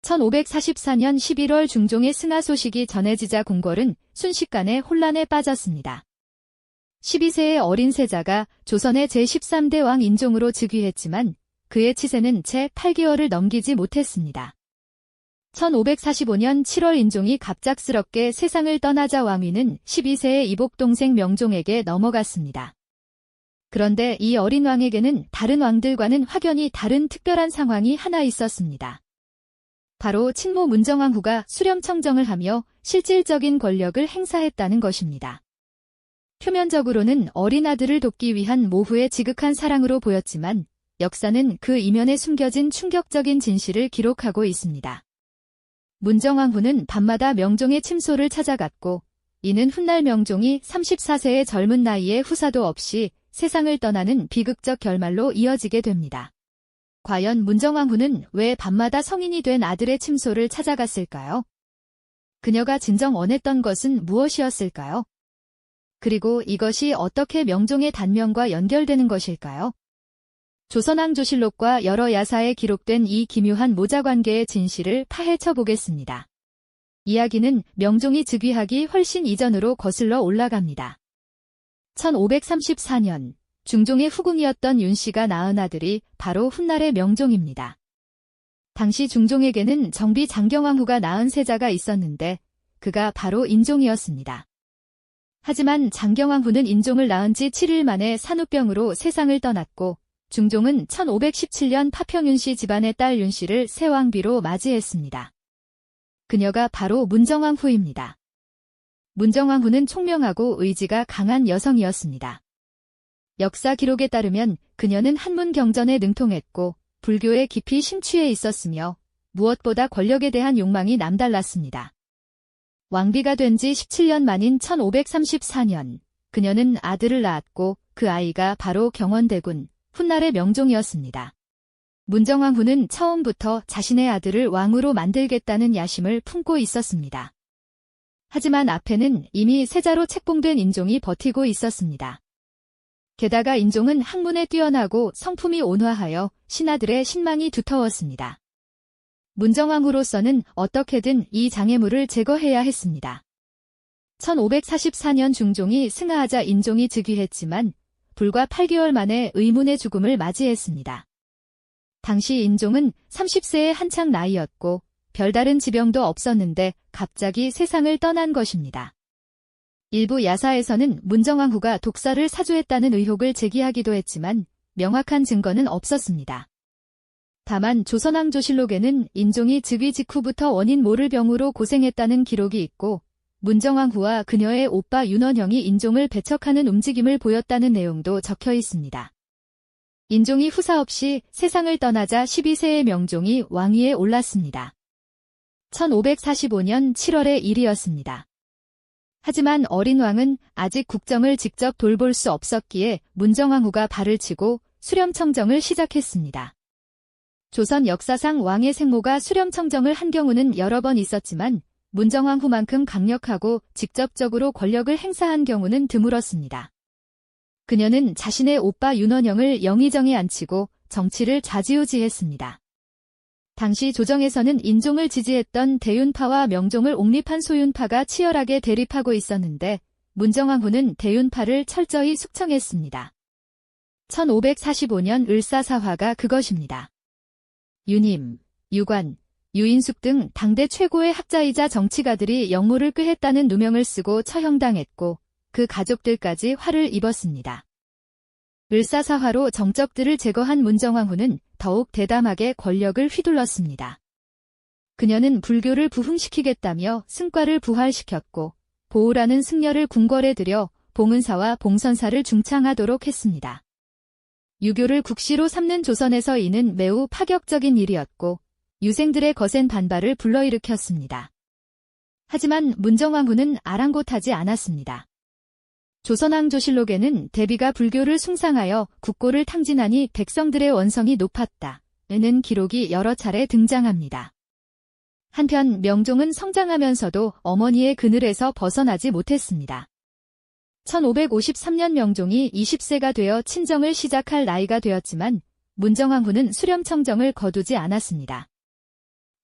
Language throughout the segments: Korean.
1544년 11월 중종의 승하 소식이 전해지자 궁궐은 순식간에 혼란에 빠졌습니다. 12세의 어린 세자가 조선의 제13대 왕 인종으로 즉위했지만 그의 치세는 채 8개월을 넘기지 못했습니다. 1545년 7월 인종이 갑작스럽게 세상을 떠나자 왕위는 12세의 이복동생 명종에게 넘어갔습니다. 그런데 이 어린 왕에게는 다른 왕들과는 확연히 다른 특별한 상황이 하나 있었습니다. 바로 친모 문정왕후가 수렴청정을 하며 실질적인 권력을 행사했다는 것입니다. 표면적으로는 어린 아들을 돕기 위한 모후의 지극한 사랑으로 보였지만 역사는 그 이면에 숨겨진 충격적인 진실을 기록하고 있습니다. 문정왕후는 밤마다 명종의 침소를 찾아갔고 이는 훗날 명종이 34세의 젊은 나이에 후사도 없이 세상을 떠나는 비극적 결말로 이어지게 됩니다. 과연 문정왕후는 왜 밤마다 성인이 된 아들의 침소를 찾아갔을까요? 그녀가 진정 원했던 것은 무엇이었을까요? 그리고 이것이 어떻게 명종의 단명과 연결되는 것일까요? 조선왕조실록과 여러 야사에 기록된 이 기묘한 모자관계의 진실을 파헤쳐 보겠습니다. 이야기는 명종이 즉위하기 훨씬 이전으로 거슬러 올라갑니다. 1534년 중종의 후궁이었던 윤씨가 낳은 아들이 바로 훗날의 명종입니다. 당시 중종에게는 정비 장경왕후가 낳은 세자가 있었는데 그가 바로 인종이었습니다. 하지만 장경왕후는 인종을 낳은 지 7일 만에 산후병으로 세상을 떠났고 중종은 1517년 파평윤씨 집안의 딸 윤씨를 새 왕비로 맞이했습니다. 그녀가 바로 문정왕후입니다. 문정왕후는 총명하고 의지가 강한 여성이었습니다. 역사 기록에 따르면 그녀는 한문 경전에 능통했고 불교에 깊이 심취해 있었으며 무엇보다 권력에 대한 욕망이 남달랐습니다. 왕비가 된 지 17년 만인 1534년 그녀는 아들을 낳았고 그 아이가 바로 경원대군 훗날의 명종이었습니다. 문정왕후는 처음부터 자신의 아들을 왕으로 만들겠다는 야심을 품고 있었습니다. 하지만 앞에는 이미 세자로 책봉된 인종이 버티고 있었습니다. 게다가 인종은 학문에 뛰어나고 성품이 온화하여 신하들의 신망이 두터웠습니다. 문정왕후로서는 어떻게든 이 장애물을 제거해야 했습니다. 1544년 중종이 승하하자 인종이 즉위했지만 불과 8개월 만에 의문의 죽음을 맞이했습니다. 당시 인종은 30세의 한창 나이였고 별다른 지병도 없었는데 갑자기 세상을 떠난 것입니다. 일부 야사에서는 문정왕후가 독사를 사주했다는 의혹을 제기하기도 했지만 명확한 증거는 없었습니다. 다만 조선왕조실록에는 인종이 즉위 직후부터 원인 모를 병으로 고생했다는 기록이 있고 문정왕후와 그녀의 오빠 윤원형이 인종을 배척하는 움직임을 보였다는 내용도 적혀 있습니다. 인종이 후사 없이 세상을 떠나자 12세의 명종이 왕위에 올랐습니다. 1545년 7월의 일이었습니다. 하지만 어린 왕은 아직 국정을 직접 돌볼 수 없었기에 문정왕후가 발을 치고 수렴청정을 시작했습니다. 조선 역사상 왕의 생모가 수렴청정을 한 경우는 여러 번 있었지만 문정왕후만큼 강력하고 직접적으로 권력을 행사한 경우는 드물었습니다. 그녀는 자신의 오빠 윤원영을 영의정에 앉히고 정치를 좌지우지했습니다. 당시 조정에서는 인종을 지지했던 대윤파와 명종을 옹립한 소윤파가 치열하게 대립하고 있었는데 문정왕후는 대윤파를 철저히 숙청했습니다. 1545년 을사사화가 그것입니다. 유님, 유관, 유인숙 등 당대 최고의 학자이자 정치가들이 역모를 꾀했다는 누명을 쓰고 처형당했고 그 가족들까지 화를 입었습니다. 을사사화로 정적들을 제거한 문정왕후는 더욱 대담하게 권력을 휘둘렀습니다. 그녀는 불교를 부흥시키겠다며 승과를 부활시켰고 보우라는 승려를 궁궐에 들여 봉은사와 봉선사를 중창하도록 했습니다. 유교를 국시로 삼는 조선에서 이는 매우 파격적인 일이었고 유생들의 거센 반발을 불러일으켰습니다. 하지만 문정왕후는 아랑곳하지 않았습니다. 조선왕조실록에는 대비가 불교를 숭상하여 국고를 탕진하니 백성들의 원성이 높았다는 기록이 여러 차례 등장합니다. 한편 명종은 성장하면서도 어머니의 그늘에서 벗어나지 못했습니다. 1553년 명종이 20세가 되어 친정을 시작할 나이가 되었지만 문정왕후는 수렴청정을 거두지 않았습니다.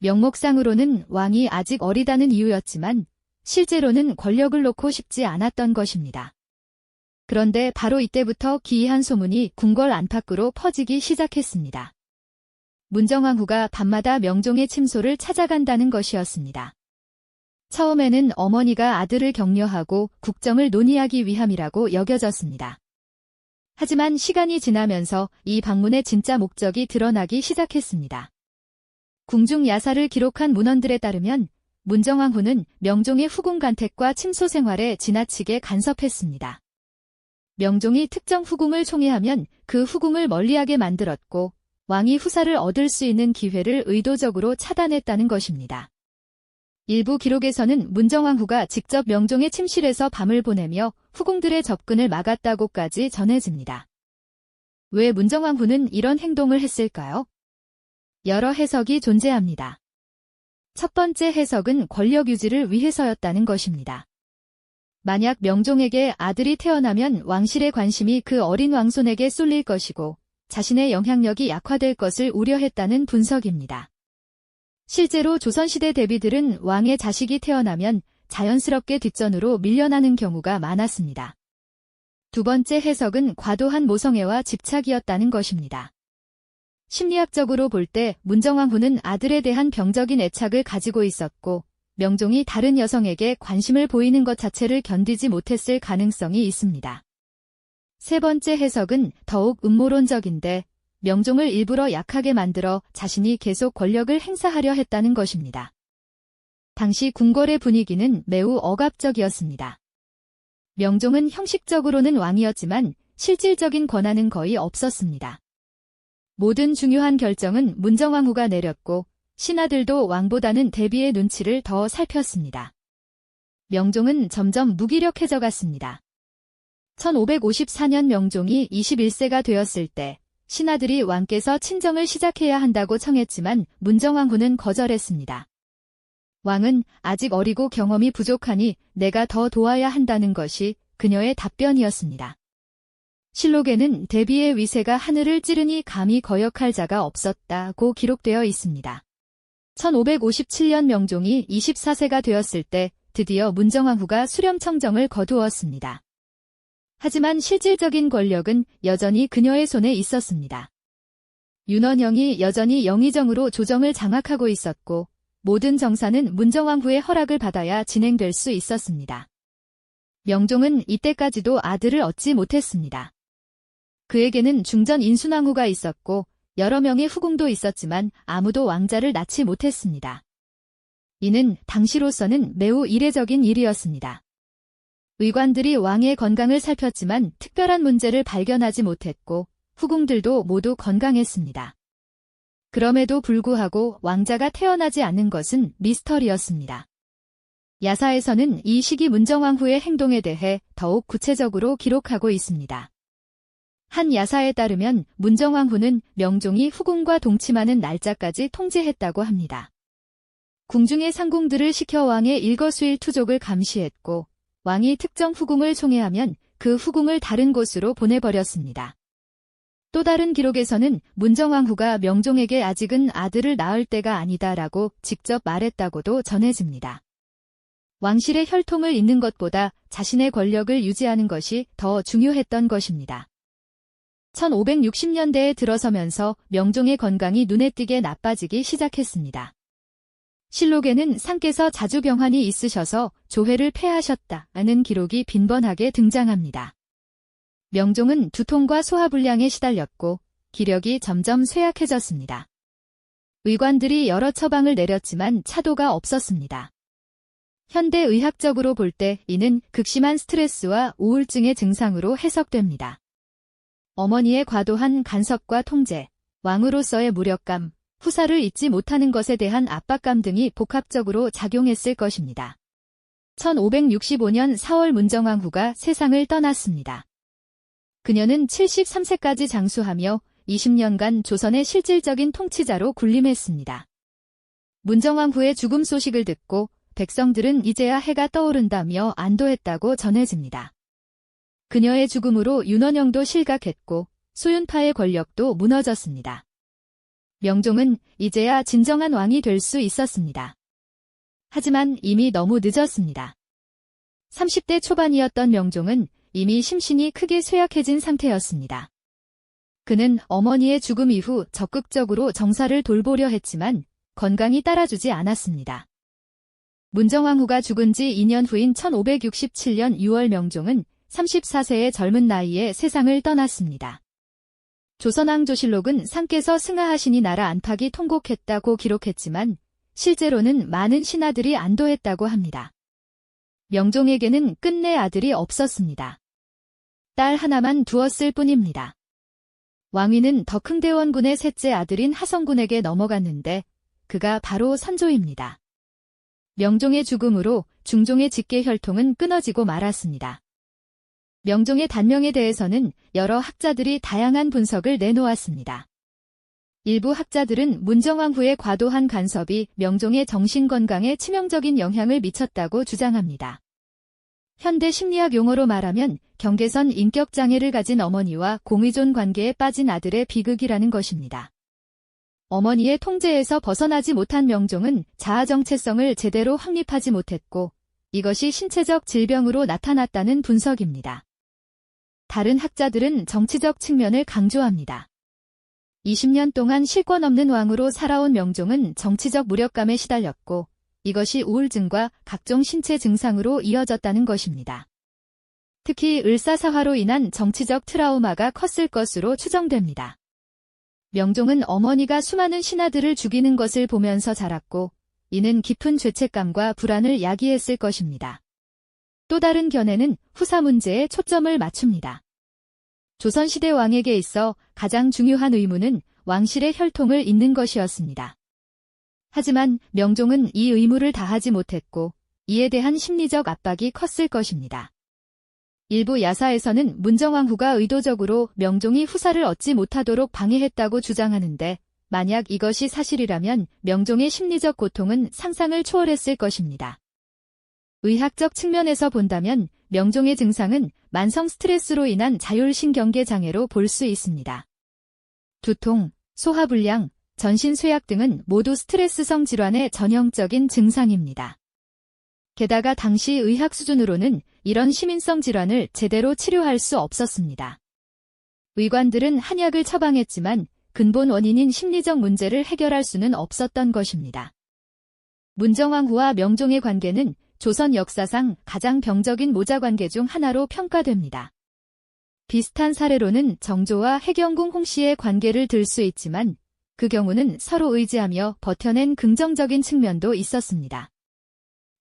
명목상으로는 왕이 아직 어리다는 이유였지만 실제로는 권력을 놓고 싶지 않았던 것입니다. 그런데 바로 이때부터 기이한 소문이 궁궐 안팎으로 퍼지기 시작했습니다. 문정왕후가 밤마다 명종의 침소를 찾아간다는 것이었습니다. 처음에는 어머니가 아들을 격려하고 국정을 논의하기 위함이라고 여겨졌습니다. 하지만 시간이 지나면서 이 방문의 진짜 목적이 드러나기 시작했습니다. 궁중 야사를 기록한 문헌들에 따르면 문정왕후는 명종의 후궁 간택과 침소 생활에 지나치게 간섭했습니다. 명종이 특정 후궁을 총애하면 그 후궁을 멀리하게 만들었고 왕이 후사를 얻을 수 있는 기회를 의도적으로 차단했다는 것입니다. 일부 기록에서는 문정왕후가 직접 명종의 침실에서 밤을 보내며 후궁들의 접근을 막았다고까지 전해집니다. 왜 문정왕후는 이런 행동을 했을까요? 여러 해석이 존재합니다. 첫 번째 해석은 권력 유지를 위해서였다는 것입니다. 만약 명종에게 아들이 태어나면 왕실의 관심이 그 어린 왕손에게 쏠릴 것이고 자신의 영향력이 약화될 것을 우려했다는 분석입니다. 실제로 조선시대 대비들은 왕의 자식이 태어나면 자연스럽게 뒷전으로 밀려나는 경우가 많았습니다. 두 번째 해석은 과도한 모성애와 집착이었다는 것입니다. 심리학적으로 볼 때 문정왕후는 아들에 대한 병적인 애착을 가지고 있었고 명종이 다른 여성에게 관심을 보이는 것 자체를 견디지 못했을 가능성이 있습니다. 세 번째 해석은 더욱 음모론적인데 명종을 일부러 약하게 만들어 자신이 계속 권력을 행사하려 했다는 것입니다. 당시 궁궐의 분위기는 매우 억압적이었습니다. 명종은 형식적으로는 왕이었지만 실질적인 권한은 거의 없었습니다. 모든 중요한 결정은 문정왕후가 내렸고 신하들도 왕보다는 대비의 눈치를 더 살폈습니다. 명종은 점점 무기력해져 갔습니다. 1554년 명종이 21세가 되었을 때 신하들이 왕께서 친정을 시작해야 한다고 청했지만 문정왕후는 거절했습니다. 왕은 아직 어리고 경험이 부족하니 내가 더 도와야 한다는 것이 그녀의 답변이었습니다. 실록에는 대비의 위세가 하늘을 찌르니 감히 거역할 자가 없었다고 기록되어 있습니다. 1557년 명종이 24세가 되었을 때 드디어 문정왕후가 수렴청정을 거두었습니다. 하지만 실질적인 권력은 여전히 그녀의 손에 있었습니다. 윤원영이 여전히 영의정으로 조정을 장악하고 있었고 모든 정사는 문정왕후의 허락을 받아야 진행될 수 있었습니다. 명종은 이때까지도 아들을 얻지 못했습니다. 그에게는 중전 인순왕후가 있었고 여러 명의 후궁도 있었지만 아무도 왕자를 낳지 못했습니다. 이는 당시로서는 매우 이례적인 일이었습니다. 의관들이 왕의 건강을 살폈지만 특별한 문제를 발견하지 못했고 후궁들도 모두 건강했습니다. 그럼에도 불구하고 왕자가 태어나지 않는 것은 미스터리였습니다. 야사에서는 이 시기 문정왕후의 행동에 대해 더욱 구체적으로 기록하고 있습니다. 한 야사에 따르면 문정왕후는 명종이 후궁과 동침하는 날짜까지 통제했다고 합니다. 궁중의 상궁들을 시켜 왕의 일거수일투족을 감시했고 왕이 특정 후궁을 총애하면 그 후궁을 다른 곳으로 보내버렸습니다. 또 다른 기록에서는 문정왕후가 명종에게 아직은 아들을 낳을 때가 아니다라고 직접 말했다고도 전해집니다. 왕실의 혈통을 잇는 것보다 자신의 권력을 유지하는 것이 더 중요했던 것입니다. 1560년대에 들어서면서 명종의 건강이 눈에 띄게 나빠지기 시작했습니다. 실록에는 상께서 자주 병환이 있으셔서 조회를 폐하셨다는 기록이 빈번하게 등장합니다. 명종은 두통과 소화불량에 시달렸고 기력이 점점 쇠약해졌습니다. 의관들이 여러 처방을 내렸지만 차도가 없었습니다. 현대 의학적으로 볼 때 이는 극심한 스트레스와 우울증의 증상으로 해석됩니다. 어머니의 과도한 간섭과 통제, 왕으로서의 무력감, 후사를 잊지 못하는 것에 대한 압박감 등이 복합적으로 작용했을 것입니다. 1565년 4월 문정왕후가 세상을 떠났습니다. 그녀는 73세까지 장수하며 20년간 조선의 실질적인 통치자로 군림했습니다. 문정왕후의 죽음 소식을 듣고 백성들은 이제야 해가 떠오른다며 안도했다고 전해집니다. 그녀의 죽음으로 윤원영도 실각했고 소윤파의 권력도 무너졌습니다. 명종은 이제야 진정한 왕이 될 수 있었습니다. 하지만 이미 너무 늦었습니다. 30대 초반이었던 명종은 이미 심신이 크게 쇠약해진 상태였습니다. 그는 어머니의 죽음 이후 적극적으로 정사를 돌보려 했지만 건강이 따라주지 않았습니다. 문정왕후가 죽은 지 2년 후인 1567년 6월 명종은 34세의 젊은 나이에 세상을 떠났습니다. 조선왕조실록은 상께서 승하하시니 나라 안팎이 통곡했다고 기록했지만 실제로는 많은 신하들이 안도했다고 합니다. 명종에게는 끝내 아들이 없었습니다. 딸 하나만 두었을 뿐입니다. 왕위는 덕흥대원군의 셋째 아들인 하성군에게 넘어갔는데 그가 바로 선조입니다. 명종의 죽음으로 중종의 직계 혈통은 끊어지고 말았습니다. 명종의 단명에 대해서는 여러 학자들이 다양한 분석을 내놓았습니다. 일부 학자들은 문정왕후의 과도한 간섭이 명종의 정신건강에 치명적인 영향을 미쳤다고 주장합니다. 현대 심리학 용어로 말하면 경계선 인격장애를 가진 어머니와 공의존 관계에 빠진 아들의 비극이라는 것입니다. 어머니의 통제에서 벗어나지 못한 명종은 자아 정체성을 제대로 확립하지 못했고 이것이 신체적 질병으로 나타났다는 분석입니다. 다른 학자들은 정치적 측면을 강조합니다. 20년 동안 실권 없는 왕으로 살아온 명종은 정치적 무력감에 시달렸고 이것이 우울증과 각종 신체 증상으로 이어졌다는 것입니다. 특히 을사사화로 인한 정치적 트라우마가 컸을 것으로 추정됩니다. 명종은 어머니가 수많은 신하들을 죽이는 것을 보면서 자랐고 이는 깊은 죄책감과 불안을 야기했을 것입니다. 또 다른 견해는 후사 문제에 초점을 맞춥니다. 조선시대 왕에게 있어 가장 중요한 의무는 왕실의 혈통을 잇는 것이었습니다. 하지만 명종은 이 의무를 다하지 못했고 이에 대한 심리적 압박이 컸을 것입니다. 일부 야사에서는 문정왕후가 의도적으로 명종이 후사를 얻지 못하도록 방해했다고 주장하는데 만약 이것이 사실이라면 명종의 심리적 고통은 상상을 초월했을 것입니다. 의학적 측면에서 본다면 명종의 증상은 만성 스트레스로 인한 자율신경계 장애로 볼 수 있습니다. 두통, 소화불량, 전신쇠약 등은 모두 스트레스성 질환의 전형적인 증상입니다. 게다가 당시 의학 수준으로는 이런 시민성 질환을 제대로 치료할 수 없었습니다. 의관들은 한약을 처방했지만 근본 원인인 심리적 문제를 해결할 수는 없었던 것입니다. 문정왕후와 명종의 관계는 조선 역사상 가장 병적인 모자관계 중 하나로 평가됩니다. 비슷한 사례로는 정조와 해경궁 홍씨의 관계를 들 수 있지만 그 경우는 서로 의지하며 버텨낸 긍정적인 측면도 있었습니다.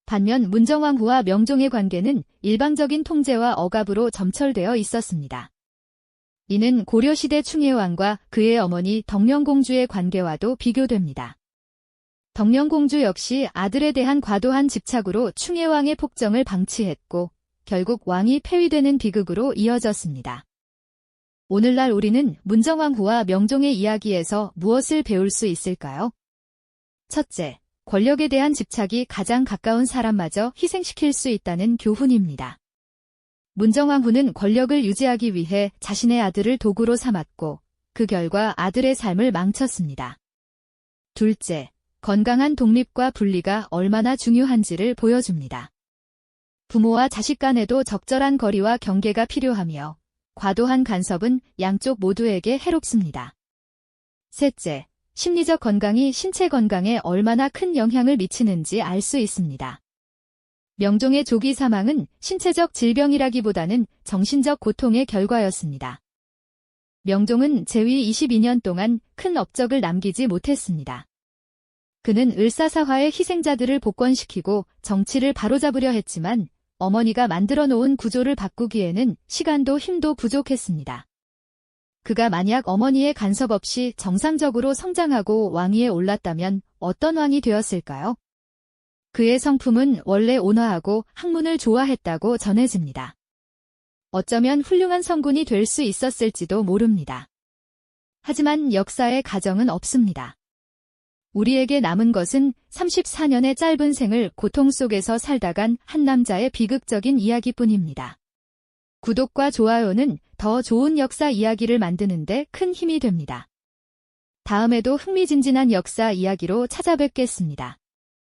반면 문정왕후와 명종의 관계는 일방적인 통제와 억압으로 점철되어 있었습니다. 이는 고려시대 충혜왕과 그의 어머니 덕령공주의 관계와도 비교됩니다. 덕령공주 역시 아들에 대한 과도한 집착으로 충혜왕의 폭정을 방치했고 결국 왕이 폐위되는 비극으로 이어졌습니다. 오늘날 우리는 문정왕후와 명종의 이야기에서 무엇을 배울 수 있을까요? 첫째, 권력에 대한 집착이 가장 가까운 사람마저 희생시킬 수 있다는 교훈입니다. 문정왕후는 권력을 유지하기 위해 자신의 아들을 도구로 삼았고 그 결과 아들의 삶을 망쳤습니다. 둘째, 건강한 독립과 분리가 얼마나 중요한지를 보여줍니다. 부모와 자식 간에도 적절한 거리와 경계가 필요하며 과도한 간섭은 양쪽 모두에게 해롭습니다. 셋째, 심리적 건강이 신체 건강에 얼마나 큰 영향을 미치는지 알 수 있습니다. 명종의 조기 사망은 신체적 질병이라기보다는 정신적 고통의 결과였습니다. 명종은 재위 22년 동안 큰 업적을 남기지 못했습니다. 그는 을사사화의 희생자들을 복권시키고 정치를 바로잡으려 했지만 어머니가 만들어 놓은 구조를 바꾸기에는 시간도 힘도 부족했습니다. 그가 만약 어머니의 간섭 없이 정상적으로 성장하고 왕위에 올랐다면 어떤 왕이 되었을까요? 그의 성품은 원래 온화하고 학문을 좋아했다고 전해집니다. 어쩌면 훌륭한 성군이 될 수 있었을지도 모릅니다. 하지만 역사에 가정은 없습니다. 우리에게 남은 것은 34년의 짧은 생을 고통 속에서 살다간 한 남자의 비극적인 이야기뿐입니다. 구독과 좋아요는 더 좋은 역사 이야기를 만드는 데 큰 힘이 됩니다. 다음에도 흥미진진한 역사 이야기로 찾아뵙겠습니다.